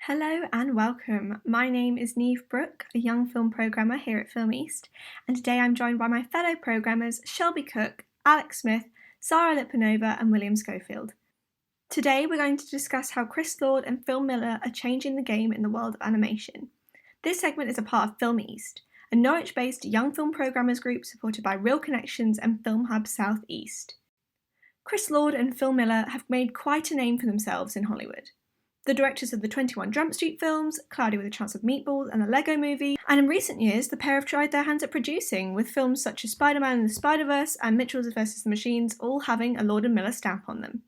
Hello and welcome. My name is Neve Brooke, a young film programmer here at Film East, and today I'm joined by my fellow programmers Shelby Cook, Alex Smith, Sarah Lipanova, and William Schofield. Today we're going to discuss how Chris Lord and Phil Miller are changing the game in the world of animation. This segment is a part of Film East, a Norwich-based young film programmers group supported by Reel Connections and Film Hub South East. Chris Lord and Phil Miller have made quite a name for themselves in Hollywood. The directors of the 21 Jump Street films, Cloudy with a Chance of Meatballs, and the Lego Movie, and in recent years the pair have tried their hands at producing, with films such as Spider-Man and the Spider-Verse and Mitchell's vs. the Machines all having a Lord and Miller stamp on them.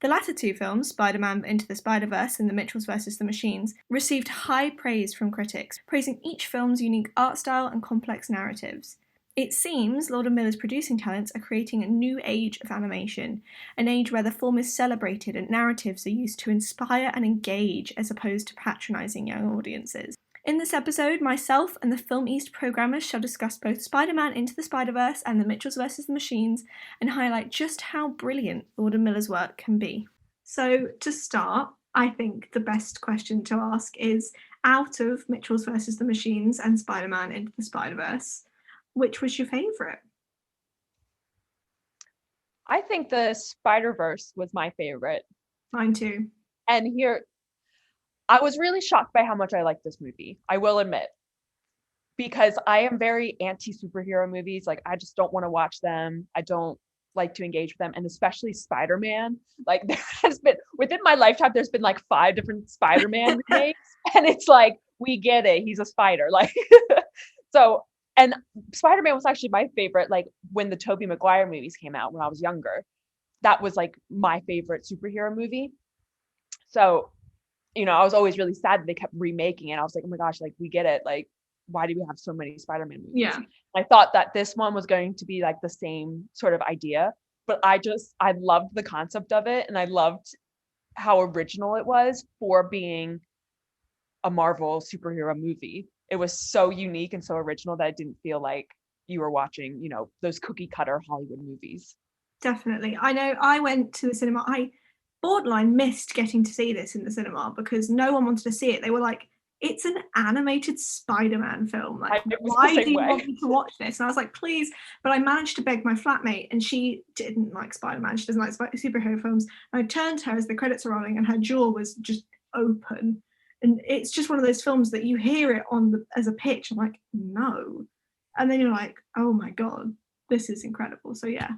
The latter two films, Spider-Man Into the Spider-Verse and The Mitchells vs. the Machines, received high praise from critics, praising each film's unique art style and complex narratives. It seems Lord & Miller's producing talents are creating a new age of animation, an age where the form is celebrated and narratives are used to inspire and engage as opposed to patronising young audiences. In this episode, myself and the Film East programmers shall discuss both Spider-Man Into the Spider-Verse and The Mitchells vs. the Machines and highlight just how brilliant Lord & Miller's work can be. So, to start, I think the best question to ask is, out of Mitchells vs. the Machines and Spider-Man Into the Spider-Verse, which was your favourite? I think the Spider-Verse was my favorite. Mine too. And here, I was really shocked by how much I liked this movie, I will admit. Because I am very anti-superhero movies. Like, I just don't want to watch them. I don't like to engage with them. And especially Spider-Man. Like, there has been, within my lifetime, there's been like 5 different Spider-Man remakes. And it's like, we get it. He's a spider. Like, so... And Spider-Man was actually my favorite, like when the Tobey Maguire movies came out when I was younger. That was like my favorite superhero movie. So, I was always really sad that they kept remaking it. I was like, oh my gosh, like we get it. Like, why do we have so many Spider-Man movies? Yeah. I thought that this one was going to be like the same sort of idea, but I loved the concept of it. And I loved how original it was for being a Marvel superhero movie. It was so unique and so original that it didn't feel like you were watching, those cookie cutter Hollywood movies. Definitely. I know I went to the cinema. I borderline missed getting to see this in the cinema because no one wanted to see it. They were like, it's an animated Spider-Man film. Like, why do you want me to watch this? And I was like, please. But I managed to beg my flatmate, and she didn't like Spider-Man. She doesn't like superhero films. And I turned to her as the credits are rolling, and her jaw was just open. And it's just one of those films that you hear it as a pitch. I'm like, no. And then you're like, oh my God, this is incredible. So yeah.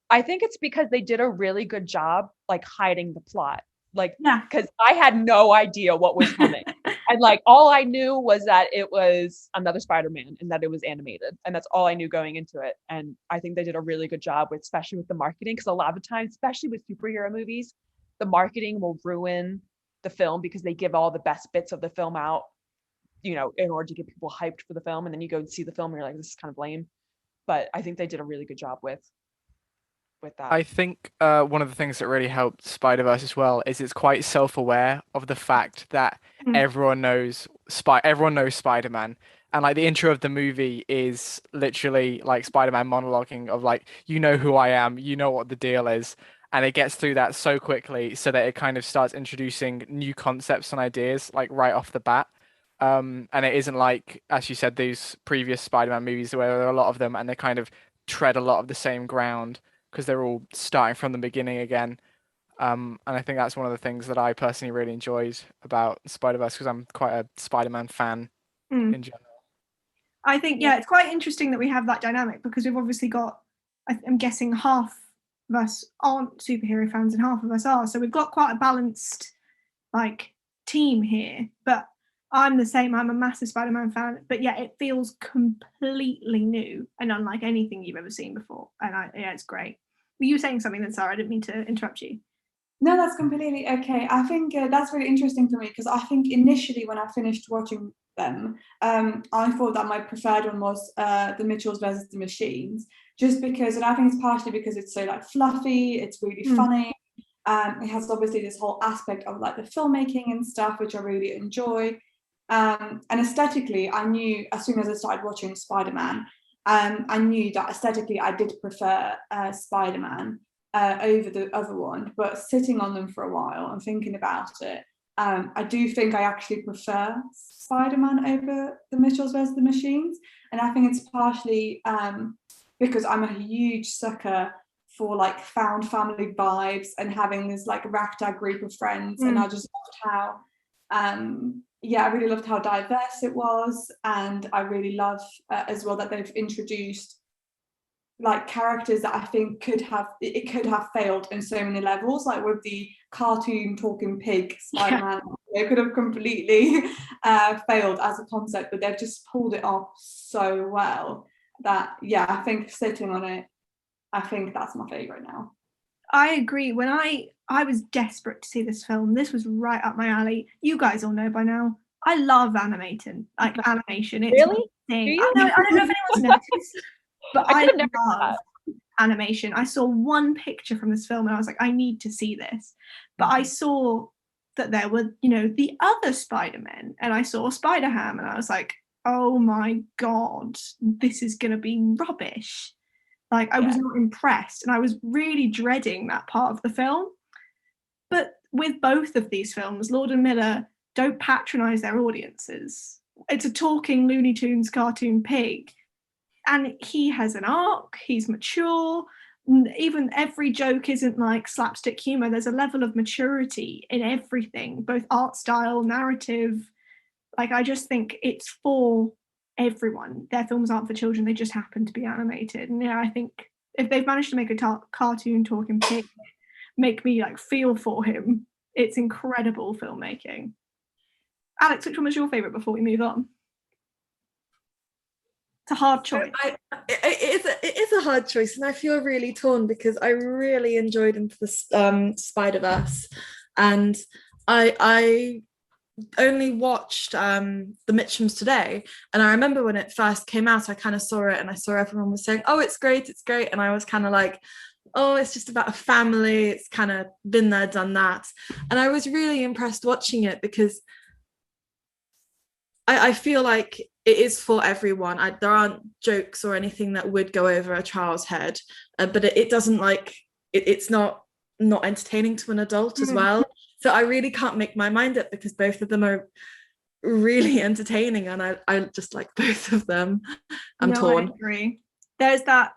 I think it's because they did a really good job, like hiding the plot. Like, yeah, because I had no idea what was coming. And like, all I knew was that it was another Spider-Man and that it was animated. And that's all I knew going into it. And I think they did a really good job especially with the marketing. Because a lot of the times, especially with superhero movies, the marketing will ruin the film because they give all the best bits of the film out, in order to get people hyped for the film. And then you go and see the film and you're like, this is kind of lame. But I think they did a really good job with that. I think one of the things that really helped Spider-Verse as well is it's quite self-aware of the fact that everyone knows Spider-Man. And like the intro of the movie is literally like Spider-Man monologuing of like, you know who I am, you know what the deal is. And it gets through that so quickly so that it kind of starts introducing new concepts and ideas like right off the bat. And it isn't like, as you said, these previous Spider-Man movies where there are a lot of them and they kind of tread a lot of the same ground because they're all starting from the beginning again. And I think that's one of the things that I personally really enjoyed about Spider-Verse because I'm quite a Spider-Man fan in general. I think, it's quite interesting that we have that dynamic because we've obviously got, I'm guessing half of us aren't superhero fans and half of us are, so we've got quite a balanced team here. But I'm the same. I'm a massive Spider-Man fan, but yeah, it feels completely new and unlike anything you've ever seen before. And it's great. Were you saying something then, Sarah? I didn't mean to interrupt you. No, that's completely okay. I think that's really interesting for me because I think initially when I finished watching them, I thought that my preferred one was the Mitchells versus the Machines, just because, and I think it's partially because it's so fluffy, it's really funny. It has obviously this whole aspect of the filmmaking and stuff, which I really enjoy. And aesthetically, I knew as soon as I started watching Spider-Man, I knew that aesthetically I did prefer Spider-Man over the other one. But sitting on them for a while and thinking about it, I do think I actually prefer Spider-Man over the Mitchells versus the Machines, and I think it's partially because I'm a huge sucker for like found family vibes and having this like ragtag group of friends, and I just loved how I really loved how diverse it was, and I really love as well that they've introduced like characters that I think could have failed in so many levels, like with the cartoon talking pig Spider-Man. They could have completely failed as a concept, but they've just pulled it off so well that I think sitting on it, I think that's my favorite now. I agree. When I was desperate to see this film, this was right up my alley. You guys all know by now, I love animation. It's Really? my thing. I don't know if anyone's noticed, but I love animation. I saw one picture from this film and I was like, I need to see this. But I saw that there were, the other Spider-Men, and I saw Spider-Ham, and I was like, oh my God, this is going to be rubbish. Like, I was not impressed, and I was really dreading that part of the film. But with both of these films, Lord and Miller don't patronize their audiences. It's a talking Looney Tunes cartoon pig, and he has an arc, he's mature. Even every joke isn't like slapstick humor. There's a level of maturity in everything, both art style, narrative. Like, I just think it's for everyone. Their films aren't for children, they just happen to be animated. And I think if they've managed to make a cartoon talking pig make me like feel for him, it's incredible filmmaking. Alex, which one was your favorite before we move on? It's a hard choice. It is a hard choice, and I feel really torn because I really enjoyed Into the Spider-Verse, and I only watched the Mitchums today, and I remember when it first came out, I kind of saw it and I saw everyone was saying, oh, it's great, and I was kind of like, oh, it's just about a family, it's kind of been there, done that. And I was really impressed watching it because I feel like it is for everyone. There aren't jokes or anything that would go over a child's head, but it doesn't it's not entertaining to an adult as well. So I really can't make my mind up because both of them are really entertaining, and I just like both of them. I'm torn. I agree. There's that,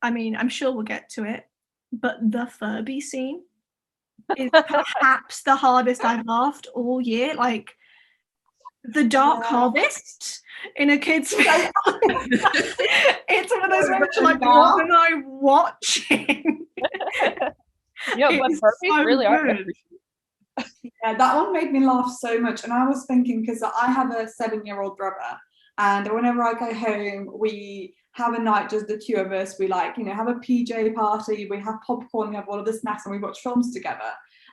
I'm sure we'll get to it, but the Furby scene is perhaps the hardest I've laughed all year. Like, the Dark Harvest in a kid's film. It's one of those moments like, what am I watching? But Furbies really are. Yeah, that one made me laugh so much, and I was thinking, because I have a 7-year-old brother, and whenever I go home, we have a night, just the two of us. We have a PJ party, we have popcorn, we have all of the snacks, and we watch films together.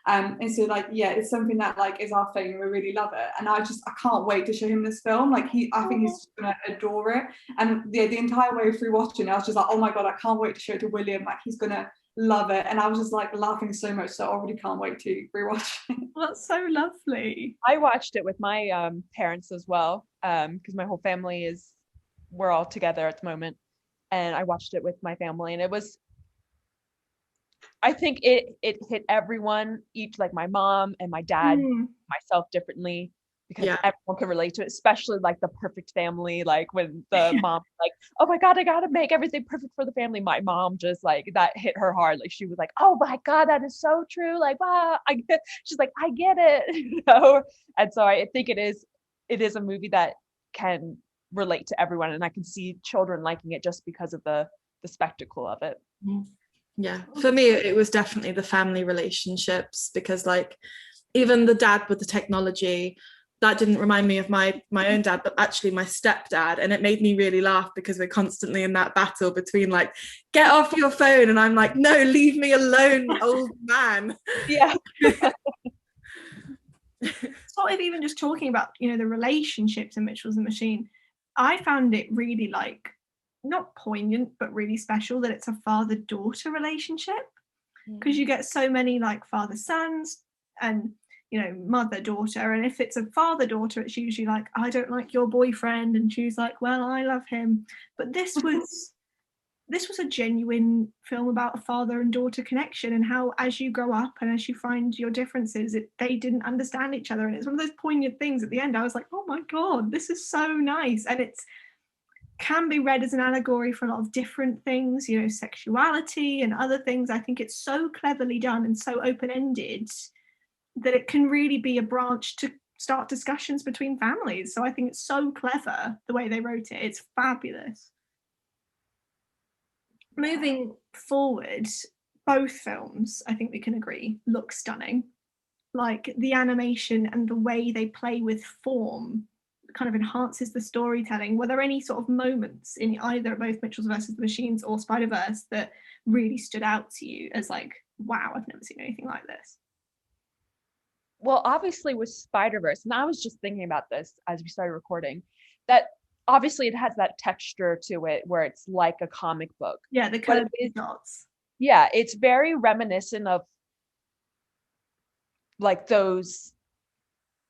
And so it's something that is our thing, and we really love it. And I can't wait to show him this film. I think he's just gonna adore it. And the entire way through watching it, I was just like, oh my God, I can't wait to show it to William. He's gonna love it. And I was just laughing so much, so I already can't wait to rewatch it. Well, that's so lovely. I watched it with my parents as well, because my whole family we're all together at the moment, and I watched it with my family, and I think it hit everyone, each, like my mom and my dad, myself differently, because everyone can relate to it, especially the perfect family, when the mom oh my God, I gotta make everything perfect for the family. My mom just that hit her hard. She was like, oh my God, that is so true. Wow, she's like, I get it. And so I think it is a movie that can relate to everyone, and I can see children liking it just because of the spectacle of it. Yeah, for me it was definitely the family relationships, because even the dad with the technology, that didn't remind me of my own dad, but actually my stepdad, and it made me really laugh because we're constantly in that battle between get off your phone, and I'm like, no, leave me alone, old man. Yeah. Sort of even just talking about the relationships in Mitchells and Machine, I found it really not poignant, but really special that it's a father-daughter relationship, because you get so many father-sons and mother-daughter, and if it's a father-daughter, it's usually I don't like your boyfriend, and she's like, well, I love him. But this was this was a genuine film about a father and daughter connection, and how as you grow up and as you find your differences, they didn't understand each other. And it's one of those poignant things at the end. I was like, oh my God, this is so nice. And it's can be read as an allegory for a lot of different things, you know, sexuality and other things. I think it's so cleverly done and so open-ended that it can really be a branch to start discussions between families. So I think it's so clever the way they wrote it. It's fabulous. Moving forward, both films, I think we can agree, look stunning. Like the animation and the way they play with form kind of enhances the storytelling. Were there any sort of moments in either both Mitchells versus the Machines or Spider-Verse that really stood out to you as like, wow, I've never seen anything like this? Well, obviously with Spider-Verse, and I was just thinking about this as we started recording, that obviously it has that texture to it where it's like a comic book. Yeah, the curved dots. Yeah, it's very reminiscent of like those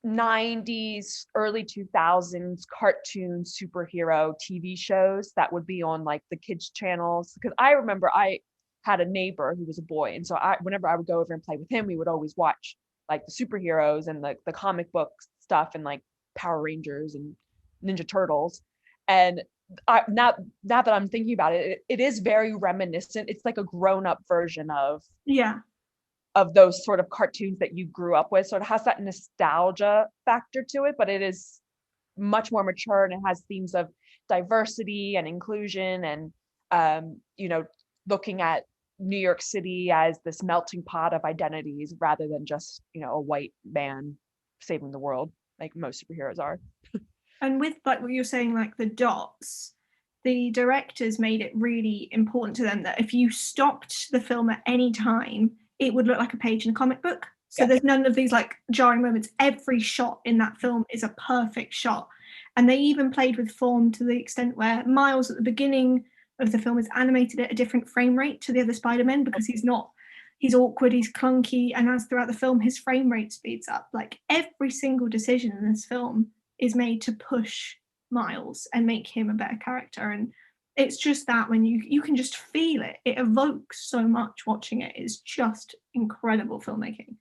90s, early 2000s cartoon superhero TV shows that would be on like the kids channels. Because I remember I had a neighbor who was a boy, and so whenever I would go over and play with him, we would always watch like the superheroes and the comic book stuff and like Power Rangers and Ninja Turtles. And now that I'm thinking about it, it is very reminiscent. It's like a grown-up version of those sort of cartoons that you grew up with. So it has that nostalgia factor to it, but it is much more mature, and it has themes of diversity and inclusion and you know, looking at New York City as this melting pot of identities rather than just, you know, a white man saving the world like most superheroes are. And with like what you're saying, like the dots, the directors made it really important to them that if you stopped the film at any time, it would look like a page in a comic book. So there's none of these like jarring moments. Every shot in that film is a perfect shot. And they even played with form to the extent where Miles at the beginning of the film is animated at a different frame rate to the other Spider-Men because he's awkward, he's clunky, and as throughout the film his frame rate speeds up. Like every single decision in this film is made to push Miles and make him a better character. And it's just that when you can just feel it, it evokes so much watching it. It's just incredible filmmaking.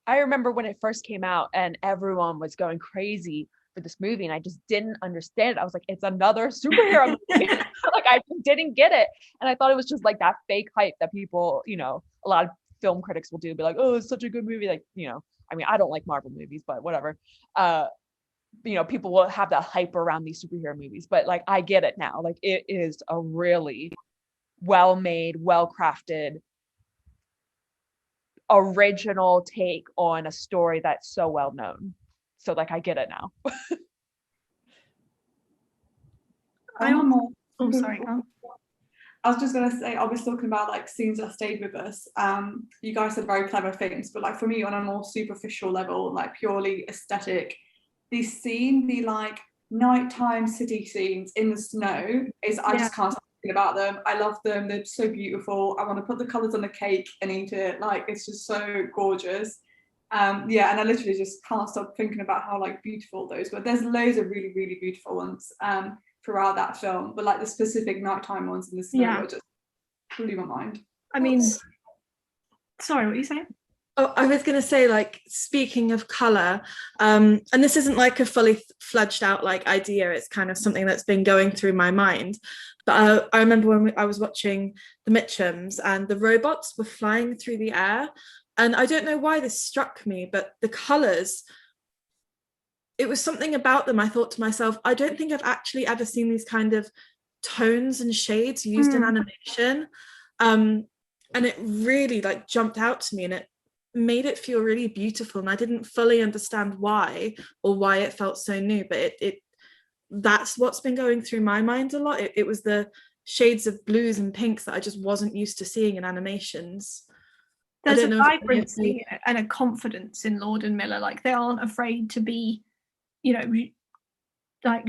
I remember when it first came out and everyone was going crazy for this movie, and I just didn't understand it. I was like, it's another superhero movie. Like I just didn't get it. And I thought it was just like that fake hype that people, you know, a lot of film critics will do, be like, oh, it's such a good movie. Like, you know, I mean, I don't like Marvel movies, but whatever. You know, people will have that hype around these superhero movies, but like I get it now. Like it is a really well-made, well-crafted, original take on a story that's so well known. So like I get it now. Sorry, Carl. I was just going to say, I was talking about like scenes that stayed with us. You guys said very clever things, but like for me on a more superficial level, like purely aesthetic, the like nighttime city scenes in the snow is, I just can't stop thinking about them. I love them. They're so beautiful. I want to put the colours on the cake and eat it. Like it's just so gorgeous. And I literally just can't stop thinking about how like beautiful those were. There's loads of really, really beautiful ones throughout that film, but like the specific nighttime ones in the snow are just blew my mind. I mean, sorry, what are you saying? Oh, I was going to say, like, speaking of colour, and this isn't like a fully fledged out like idea, it's kind of something that's been going through my mind. But I remember when I was watching The Mitchums and the robots were flying through the air. And I don't know why this struck me, but the colours, it was something about them. I thought to myself, I don't think I've actually ever seen these kind of tones and shades used in animation. And it really like jumped out to me, and it made it feel really beautiful. And I didn't fully understand why or why it felt so new, but it that's what's been going through my mind a lot. It was the shades of blues and pinks that I just wasn't used to seeing in animations. There's a vibrancy and a confidence in Lord and Miller. Like they aren't afraid to be, you know, like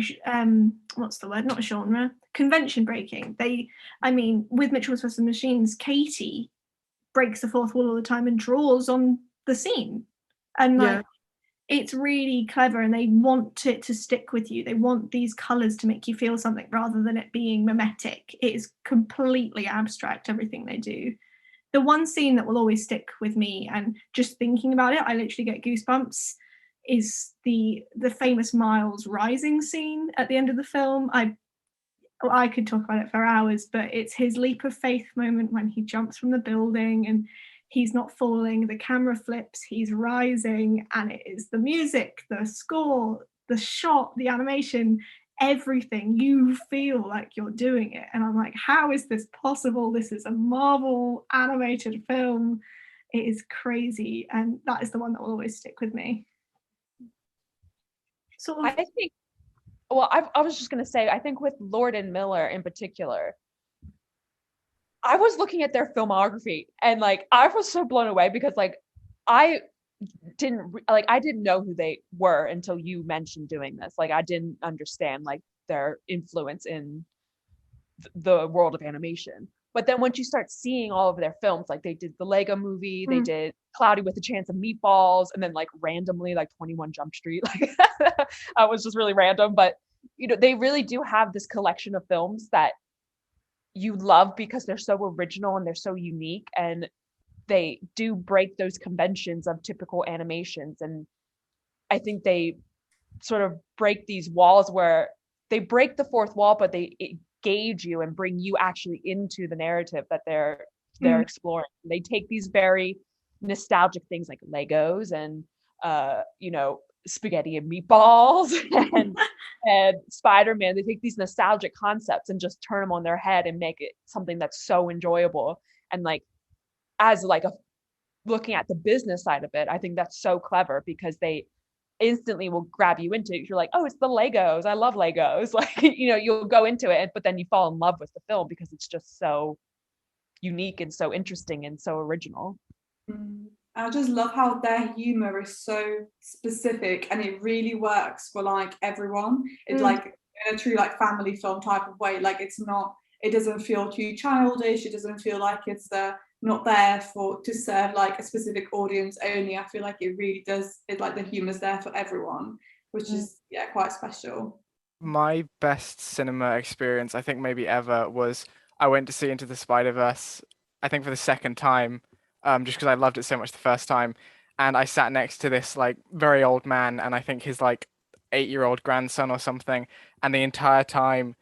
what's the word? Not genre, convention breaking. With Mitchells vs. Machines, Katie breaks the fourth wall all the time and draws on the scene, and like it's really clever, and they want it to stick with you. They want these colours to make you feel something rather than it being mimetic. It is completely abstract, everything they do. The one scene that will always stick with me, and just thinking about it, I literally get goosebumps, is the famous Miles rising scene at the end of the film. I could talk about it for hours, but it's his leap of faith moment when he jumps from the building and he's not falling, the camera flips, he's rising, and it is the music, the score, the shot, the animation, everything. You feel like you're doing it. And I'm like, how is this possible? This is a Marvel animated film. It is crazy. And that is the one that will always stick with me. Sort of. I think, well, I was just going to say, I think with Lord and Miller in particular, I was looking at their filmography and like I was so blown away because like I didn't know who they were until you mentioned doing this. Like I didn't understand like their influence in the world of animation. But then once you start seeing all of their films, like they did the Lego movie, they did Cloudy with a Chance of Meatballs, and then like randomly like 21 Jump Street. Like I was just really random, but you know, they really do have this collection of films that you love because they're so original and they're so unique, and they do break those conventions of typical animations. And I think they sort of break these walls where they break the fourth wall, but they engage you and bring you actually into the narrative that they're exploring. They take these very nostalgic things like Legos and you know, spaghetti and meatballs and Spider-Man. They take these nostalgic concepts and just turn them on their head and make it something that's so enjoyable. And like, as like looking at the business side of it, I think that's so clever because they instantly will grab you into it. You're like, oh, it's the Legos. I love Legos. Like, you know, you'll go into it, but then you fall in love with the film because it's just so unique and so interesting and so original. I just love how their humor is so specific and it really works for like everyone. It's like in a true like family film type of way. Like it doesn't feel too childish. It doesn't feel like it's not there to serve like a specific audience only. I feel like it really does. It's like the humor's there for everyone, which is quite special. My best cinema experience, I think maybe ever, was I went to see Into the Spider-Verse, I think for the second time. Just because I loved it so much the first time, and I sat next to this like very old man, and I think his like 8-year-old grandson or something, and the entire time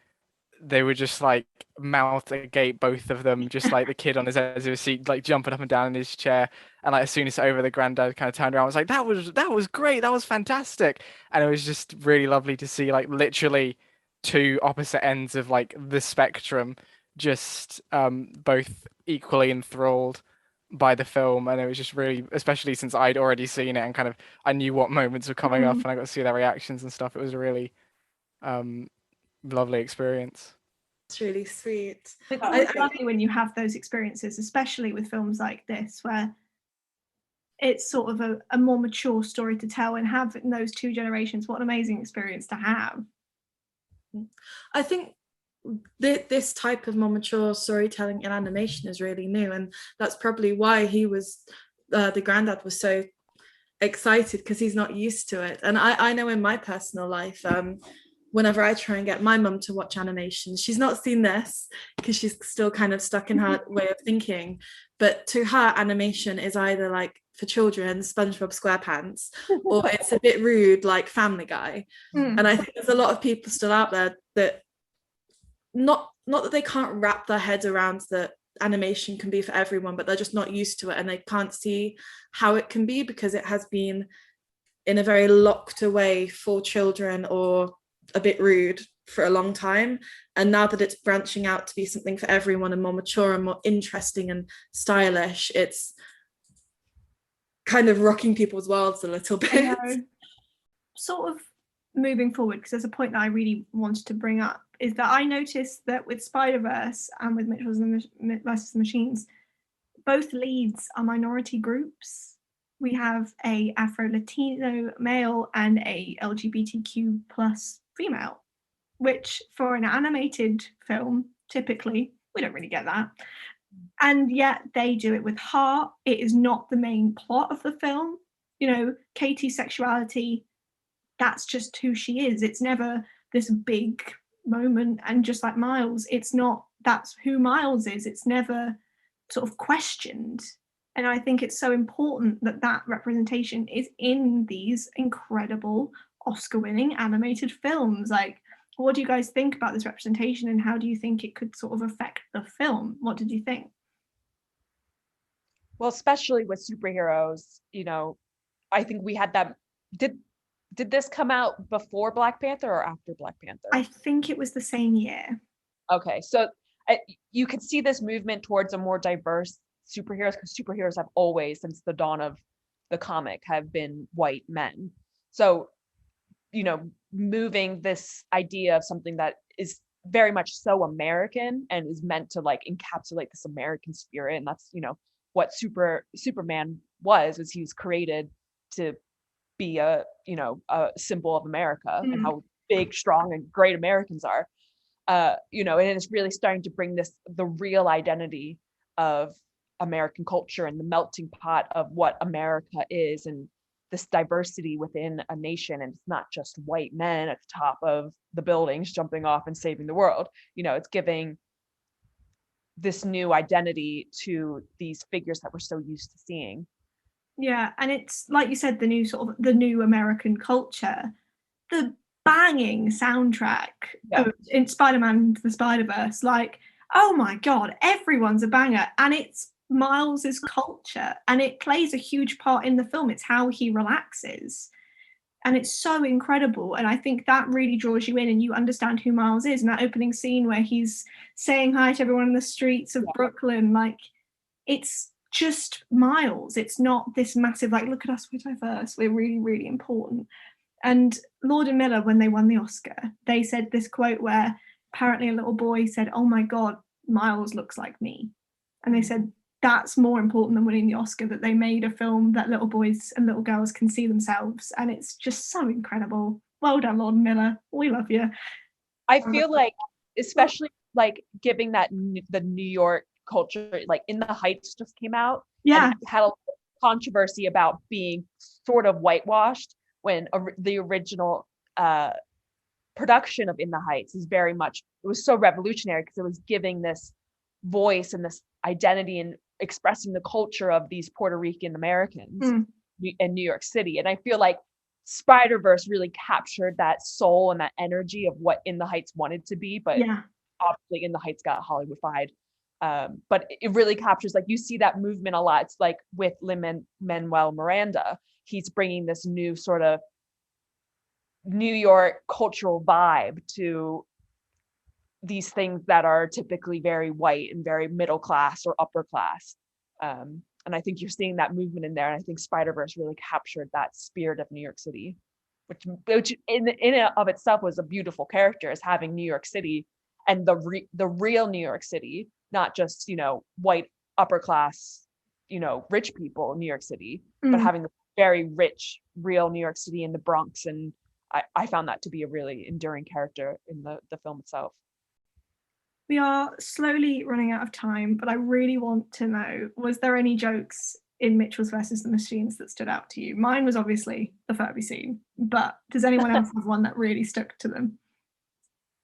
they were just like mouth agape, both of them, just like the kid on his edge of his seat, like jumping up and down in his chair, and like as soon as it's over, the granddad kind of turned around, I was like, that was great, that was fantastic, and it was just really lovely to see like literally two opposite ends of like the spectrum, just both equally enthralled by the film. And it was just really, especially since I'd already seen it and kind of I knew what moments were coming up and I got to see their reactions and stuff. It was a really lovely experience. It's really sweet. It's lovely when you have those experiences, especially with films like this where it's sort of a more mature story to tell, and have those two generations. What an amazing experience to have. I think this type of more mature storytelling in animation is really new, and that's probably why the granddad was so excited, because he's not used to it. And I know in my personal life, whenever I try and get my mum to watch animation, she's not seen this because she's still kind of stuck in her way of thinking, but to her animation is either like for children, SpongeBob SquarePants, or it's a bit rude like Family Guy. And I think there's a lot of people still out there that not that they can't wrap their heads around that animation can be for everyone, but they're just not used to it and they can't see how it can be because it has been in a very locked away for children or a bit rude for a long time. And now that it's branching out to be something for everyone and more mature and more interesting and stylish, it's kind of rocking people's worlds a little bit. Sort of moving forward, because there's a point that I really wanted to bring up, is that I noticed that with Spider-Verse and with Mitchell's vs. the Machines, both leads are minority groups. We have a Afro-Latino male and a LGBTQ plus female, which for an animated film, typically, we don't really get that. And yet they do it with heart. It is not the main plot of the film. Katie's sexuality, that's just who she is. It's never this big moment. And just like Miles, it's not, that's who Miles is. It's never sort of questioned. And I think it's so important that that representation is in these incredible Oscar-winning animated films. Like, what do you guys think about this representation, and how do you think it could sort of affect the film? What did you think? Well, especially with superheroes, I think we had that. Did this come out before Black Panther or after Black Panther? I think it was the same year. Okay, so you could see this movement towards a more diverse superheroes, because superheroes have always, since the dawn of the comic, have been white men. So, moving this idea of something that is very much so American and is meant to like encapsulate this American spirit, and that's what Superman was he was created to be a symbol of America and how big, strong, and great Americans are. And it's really starting to bring the real identity of American culture and the melting pot of what America is, and this diversity within a nation. And it's not just white men at the top of the buildings jumping off and saving the world. It's giving this new identity to these figures that we're so used to seeing. Yeah, and it's like you said, the new American culture, the banging soundtrack in Spider-Man Into the Spider-Verse, like, oh my god, everyone's a banger, and it's Miles's culture, and it plays a huge part in the film. It's how he relaxes, and it's so incredible. And I think that really draws you in, and you understand who Miles is. And that opening scene where he's saying hi to everyone in the streets of Brooklyn, like, it's just Miles. It's not this massive, like, look at us, we're diverse, we're really, really important. And Lord and Miller, when they won the Oscar, they said this quote where apparently a little boy said, oh my god, Miles looks like me. And they said that's more important than winning the Oscar, that they made a film that little boys and little girls can see themselves. And it's just so incredible. Well done, Lord and Miller, we love you. I feel like, especially like giving that the New York culture, like In the Heights just came out, and had a controversy about being sort of whitewashed, when the original production of In the Heights is very much, it was so revolutionary because it was giving this voice and this identity and expressing the culture of these Puerto Rican Americans in New York City. And I feel like Spider-Verse really captured that soul and that energy of what In the Heights wanted to be, but obviously In the Heights got Hollywoodified. But it really captures, like, you see that movement a lot. It's like with Lin-Manuel Miranda, he's bringing this new sort of New York cultural vibe to these things that are typically very white and very middle class or upper class. And I think you're seeing that movement in there. And I think Spider-Verse really captured that spirit of New York City, which in and of itself was a beautiful character, as having New York City and the real New York City, not just, white upper class, rich people in New York City, but having the very rich, real New York City in the Bronx. And I found that to be a really enduring character in the film itself. We are slowly running out of time, but I really want to know, was there any jokes in Mitchells versus the Machines that stood out to you? Mine was obviously the Furby scene, but does anyone else have one that really stuck to them?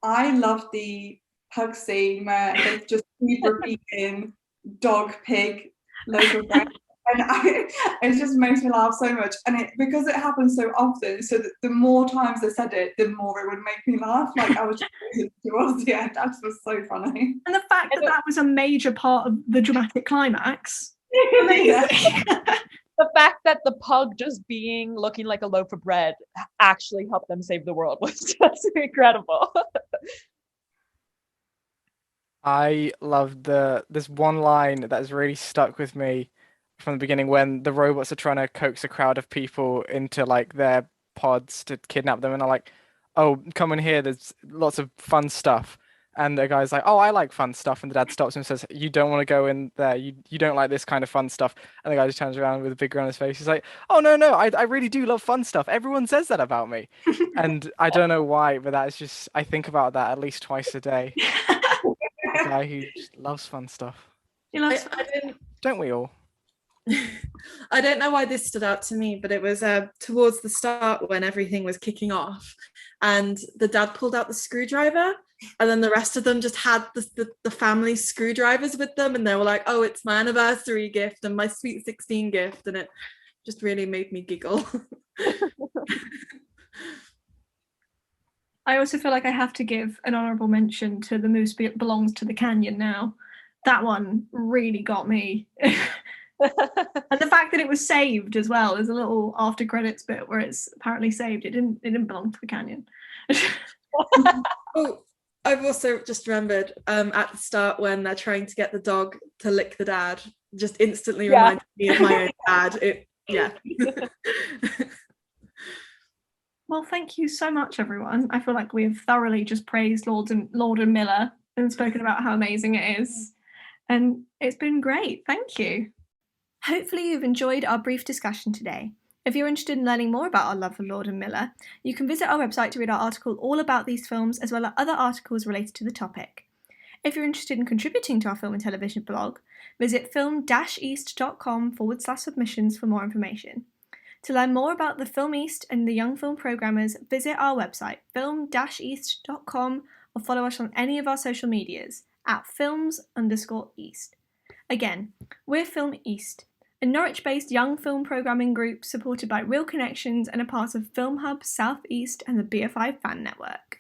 I love the pug scene where they just keep repeating dog, pig, local brand. And it just makes me laugh so much. And because it happens so often, so that the more times they said it, the more it would make me laugh. Like, I was just towards the end. That was so funny. And the fact that was a major part of the dramatic climax. Amazing. The fact that the pug just looking like a loaf of bread actually helped them save the world was just incredible. I loved this one line that has really stuck with me from the beginning, when the robots are trying to coax a crowd of people into like their pods to kidnap them, and are like, oh, come in here, there's lots of fun stuff. And the guy's like, oh, I like fun stuff. And the dad stops him and says, you don't want to go in there. You don't like this kind of fun stuff. And the guy just turns around with a big grin on his face. He's like, oh, no, I really do love fun stuff. Everyone says that about me. And I don't know why, but that's just, I think about that at least twice a day. A guy who just loves fun stuff. You know, Don't we all? I don't know why this stood out to me, but it was towards the start when everything was kicking off, and the dad pulled out the screwdriver, and then the rest of them just had the family screwdrivers with them, and they were like, oh, it's my anniversary gift and my sweet 16 gift, and it just really made me giggle. I also feel like I have to give an honourable mention to The Moose Belongs to the Canyon now. That one really got me. And the fact that it was saved as well. There's a little after credits bit where it's apparently saved. It didn't belong to the canyon. Oh, I've also just remembered at the start when they're trying to get the dog to lick the dad, just instantly reminded me of my own dad. Well, thank you so much, everyone. I feel like we've thoroughly just praised Lord and Miller and spoken about how amazing it is. And it's been great. Thank you. Hopefully you've enjoyed our brief discussion today. If you're interested in learning more about our love for Lord and Miller, you can visit our website to read our article all about these films, as well as other articles related to the topic. If you're interested in contributing to our film and television blog, visit film-east.com/submissions for more information. To learn more about the Film East and the Young Film Programmers, visit our website, film-east.com, or follow us on any of our social medias at films_east. Again, we're Film East, a Norwich-based young film programming group supported by Reel Connections and a part of Film Hub South East and the BFI Fan Network.